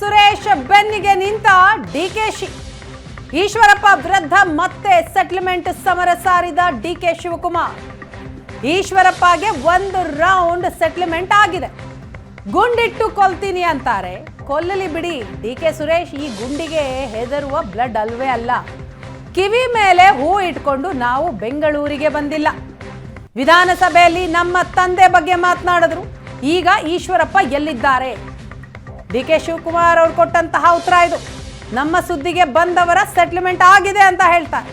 ಸುರೇಶ್ ಬೆನ್ನಿಗೆ ನಿಂತ ಡಿಕೆಶಿ. ಈಶ್ವರಪ್ಪ ವಿರುದ್ಧ ಮತ್ತೆ ಸೆಟಲ್ಮೆಂಟ್ ಸಮರ ಸಾರಿದ ಡಿಕೆ ಶಿವಕುಮಾರ್. ಈಶ್ವರಪ್ಪಗೆ ಒಂದು ರೌಂಡ್ ಸೆಟಲ್ಮೆಂಟ್ ಆಗಿದೆ. ಗುಂಡಿಟ್ಟು ಕೊಲ್ತೀನಿ ಅಂತಾರೆ, ಕೊಲ್ಲಲಿ ಬಿಡಿ. ಡಿಕೆ ಸುರೇಶ್ ಈ ಗುಂಡಿಗೆ ಹೆದರುವ ಬ್ಲಡ್ ಅಲ್ವೇ ಅಲ್ಲ. ಕಿವಿ ಮೇಲೆ ಹೂ ಇಟ್ಕೊಂಡು ನಾವು ಬೆಂಗಳೂರಿಗೆ ಬಂದಿಲ್ಲ. ವಿಧಾನಸಭೆಯಲ್ಲಿ ನಮ್ಮ ತಂದೆ ಬಗ್ಗೆ ಮಾತನಾಡಿದ್ರು. ಈಗ ಈಶ್ವರಪ್ಪ ಎಲ್ಲಿದ್ದಾರೆ? ಡಿಕೆ ಶಿವಕುಮಾರ್ ಅವರು ಕೊಟ್ಟಂತಹ ಉತ್ತರ ಇದು. ನಮ್ಮ ಸುದ್ದಿಗೆ ಬಂದವರ ಸೆಟಲ್ಮೆಂಟ್ ಆಗಿದೆ ಅಂತ ಹೇಳ್ತಾರೆ.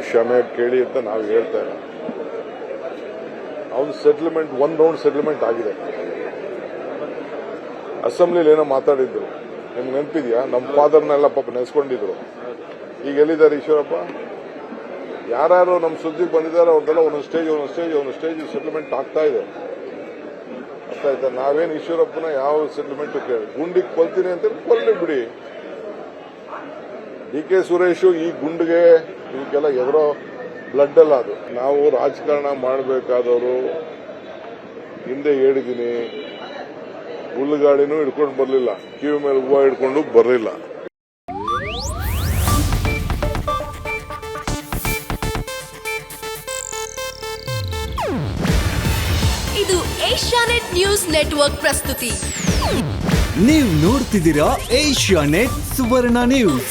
ಕ್ಷಮೆ ಕೇಳಿ ಅಂತ ನಾವು ಹೇಳ್ತಾ ಇಲ್ಲ. ಅವ್ನು ಸೆಟಲ್ಮೆಂಟ್ ಒಂದ್ ರೌಂಡ್ ಸೆಟಲ್ಮೆಂಟ್ ಆಗಿದೆ. ಅಸೆಂಬ್ಲಿಲಿ ಏನೋ ಮಾತಾಡಿದ್ರು, ನಿಮ್ಗೆ ನೆನಪಿದ್ಯಾ? ನಮ್ಮ ಫಾದರ್ನೆಲ್ಲ ಪಾಪ ನೆನೆಸ್ಕೊಂಡಿದ್ರು. ಈಗ ಎಲ್ಲಿದ್ದಾರೆ ಈಶ್ವರಪ್ಪ? ಯಾರ್ಯಾರು ನಮ್ಮ ಸುದ್ದಿಗೆ ಬಂದಿದ್ದಾರೆ ಅವ್ರದ್ದೆಲ್ಲ ಒಂದೊಂದು ಸ್ಟೇಜ್ ಸೆಟಲ್ಮೆಂಟ್ ಆಗ್ತಾ ಇದೆ. ಅರ್ಥ ಆಯ್ತಾ? ನಾವೇನು ಈಶ್ವರಪ್ಪನ ಯಾವ ಸೆಟಲ್ಮೆಂಟ್ ಕೇಳಿ ಗುಂಡಿಗೆ ಕೊಲ್ತೀನಿ ಅಂತ ಕೊಲ್ಲಿ ಬಿಡಿ. ಡಿ ಕೆ ಸುರೇಶ್ ಈ ಗುಂಡಿಗೆ ಇವಕ್ಕೆಲ್ಲ ಎದುರೋ ಬ್ಲಡ್ ಅಲ್ಲ ಅದು. ನಾವು ರಾಜಕಾರಣ ಮಾಡಬೇಕಾದವರು ಹಿಂದೆ ಹೇಳಿದ್ದೀನಿ, ಹುಲ್ಲುಗಾಡಿನೂ ಹಿಡ್ಕೊಂಡು ಬರಲಿಲ್ಲ, ಕಿವಿ ಮೇಲೆ ಹೂವು ಹಿಡ್ಕೊಂಡು ಬರಲಿಲ್ಲ. ಇದು ಏಷ್ಯಾನೆಟ್ ನ್ಯೂಸ್ ನೆಟ್ವರ್ಕ್ ಪ್ರಸ್ತುತಿ. ನೀವು ನೋಡ್ತಿದ್ದೀರಾ ಏಷ್ಯಾನೆಟ್ ಸುವರ್ಣ ನ್ಯೂಸ್.